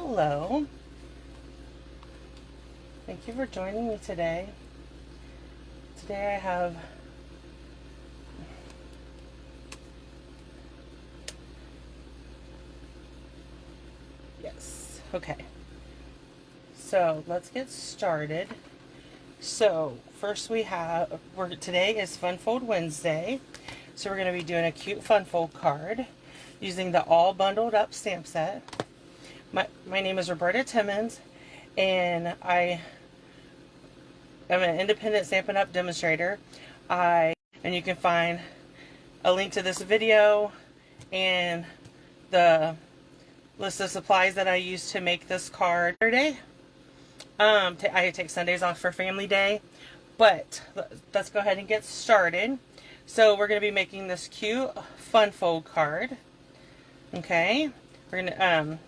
Hello. Thank you for joining me today. Today I have yes. Okay. So let's get started. So first today is Fun Fold Wednesday. So we're going to be doing a cute Fun Fold card using the all bundled up stamp set. My name is Roberta Timmons, and I am an independent Stampin' Up! Demonstrator. And you can find a link to this video and the list of supplies that I use to make this card today. I take Sundays off for family day, but let's go ahead and get started. So we're going to be making this cute Fun Fold card. Okay, we're going to,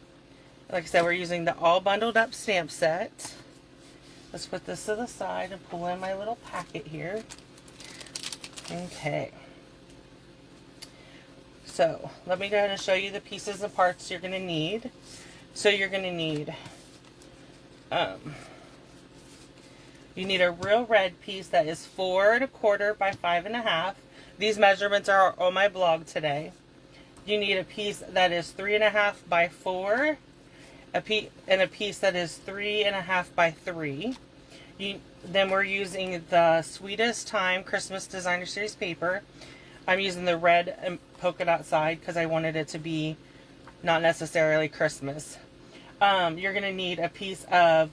like I said, we're using the all bundled up stamp set. Let's put this to the side and pull in my little packet here. Okay. So let me go ahead and show you the pieces and parts you're going to need. So you're going to need, you need a real red piece that is 4 1/4 by 5 1/2. These measurements are on my blog today. You need a piece that is 3 1/2 by 4, and a piece that is 3 1/2 by 3. Then we're using the Sweetest Time Christmas Designer Series paper. I'm using the red and polka dot side because I wanted it to be not necessarily Christmas. You're going to need a piece of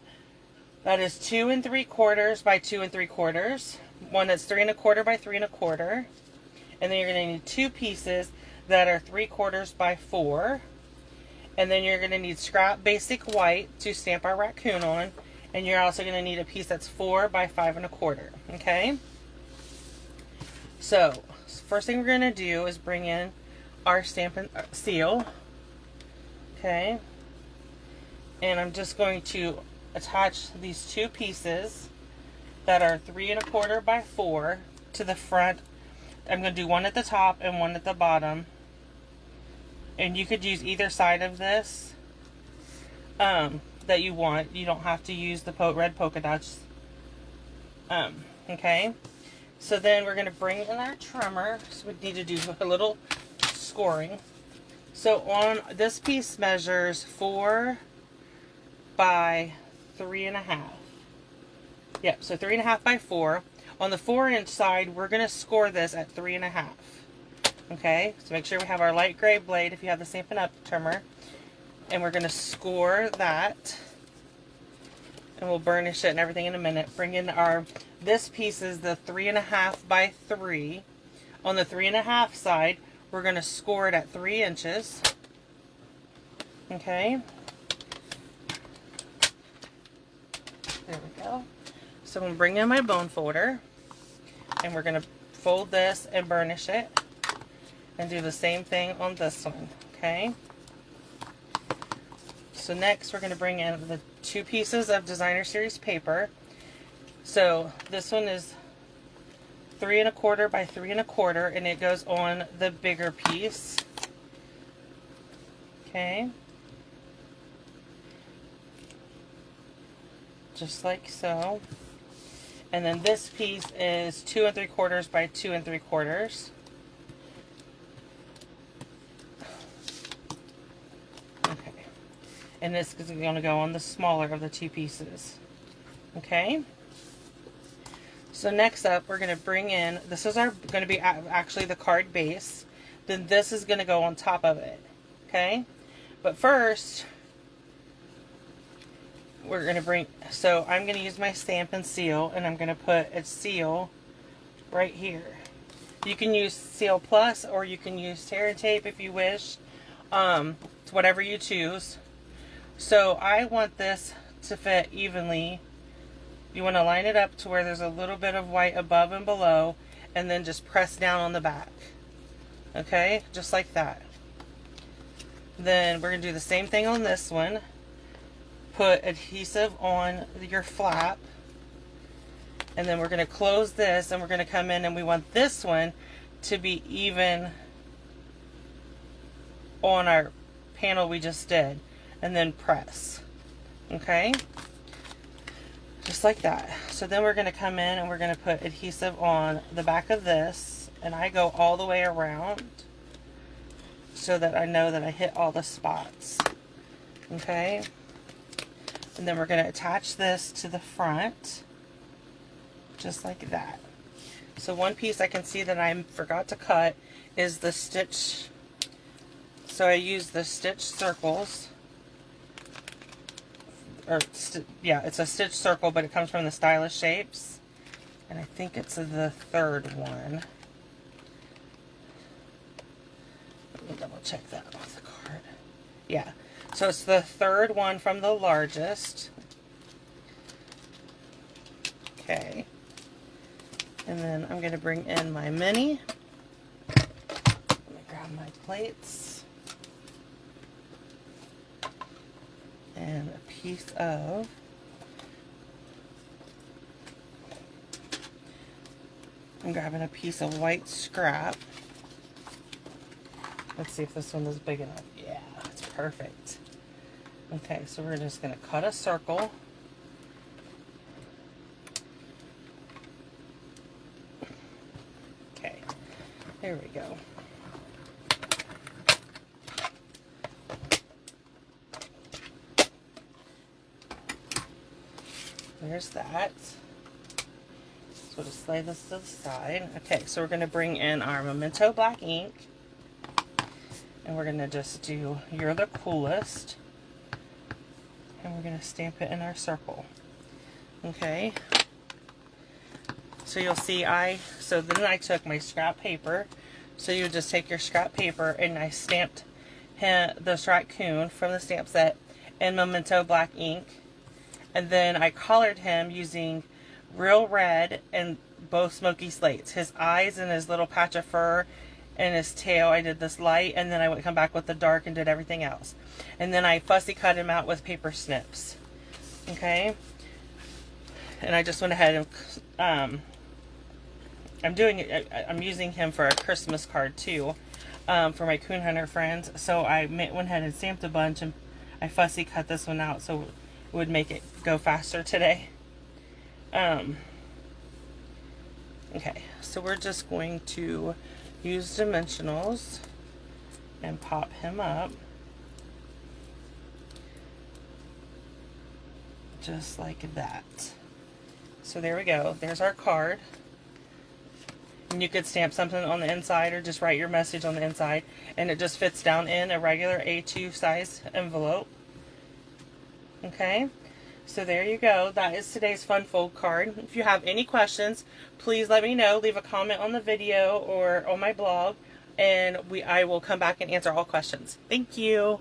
that is 2 3/4 by 2 3/4. One that's 3 1/4 by 3 1/4. And then you're going to need two pieces that are 3/4 by 4. And then you're going to need scrap basic white to stamp our raccoon on. And you're also going to need a piece that's 4 by 5 1/4. Okay? So, first thing we're going to do is bring in our Stampin' seal. Okay? And I'm just going to attach these two pieces that are 3 1/4 by 4 to the front. I'm going to do one at the top and one at the bottom. And you could use either side of this that you want. You don't have to use the red polka dots. Okay. So then we're going to bring in our trimmer. So we need to do a little scoring. So on this piece measures 4 by 3 1/2. Yep, so 3 1/2 by 4. On the 4-inch side, we're going to score this at 3 1/2. Okay, so make sure we have our light gray blade if you have the Stampin' Up! Trimmer. And we're going to score that. And we'll burnish it and everything in a minute. Bring in this piece is the 3 1/2 by 3. On the 3 1/2 side, we're going to score it at 3 inches. Okay. There we go. So I'm going to bring in my bone folder. And we're going to fold this and burnish it. And do the same thing on this one. Okay. So next we're going to bring in the two pieces of Designer Series paper. So this one is 3 1/4 by 3 1/4, and it goes on the bigger piece. Okay. Just like so. And then this piece is 2 3/4 by 2 3/4. Okay. And this is going to go on the smaller of the two pieces. Okay. So next up, we're going to bring in, this is going to be actually the card base. Then this is going to go on top of it. Okay. But first, we're going to so I'm going to use my Stampin' Seal, and I'm going to put a seal right here. You can use Seal Plus, or you can use Tear and Tape if you wish. It's whatever you choose. So I want this to fit evenly. You want to line it up to where there's a little bit of white above and below, and then just press down on the back. Okay, just like that. Then we're going to do the same thing on this one. Put adhesive on your flap, and then we're going to close this, and we're going to come in, and we want this one to be even on our panel we just did. and then press. Okay? Just like that. So then we're going to come in and we're going to put adhesive on the back of this, and I go all the way around so that I know that I hit all the spots. Okay? And then we're going to attach this to the front, just like that. So one piece I can see that I forgot to cut is the stitch. So I use the stitch circles. Yeah, it's a stitch circle, but it comes from the Stylish Shapes. And I think it's the third one. Let me double check that off the card. Yeah, so it's the third one from the largest. Okay. And then I'm going to bring in my mini. Let me grab my plates. And a piece of I'm grabbing a piece of white scrap. Let's see if this one is big enough. Yeah, it's perfect. Okay, so we're just going to cut a circle. Okay, there we go. There's that. So we'll just lay this to the side. Okay, so we're going to bring in our Memento black ink. And we're going to just do You're the Coolest. And we're going to stamp it in our circle. Okay. So you'll see so then I took my scrap paper. So you just take your scrap paper and I stamped this raccoon from the stamp set in Memento black ink. And then I colored him using Real Red and both Smoky Slates. His eyes and his little patch of fur and his tail, I did this light, and then I would come back with the dark and did everything else. And then I fussy cut him out with paper snips. Okay? And I just went ahead and I'm using him for a Christmas card too, for my coon hunter friends. So I went ahead and stamped a bunch, and I fussy cut this one out so would make it go faster today. Okay, so we're just going to use dimensionals and pop him up just like that. So there we go. There's our card. And you could stamp something on the inside or just write your message on the inside, and it just fits down in a regular A2 size envelope. Okay, so there you go. That is today's fun fold card. If you have any questions, please let me know. Leave a comment on the video or on my blog, and I will come back and answer all questions. Thank you.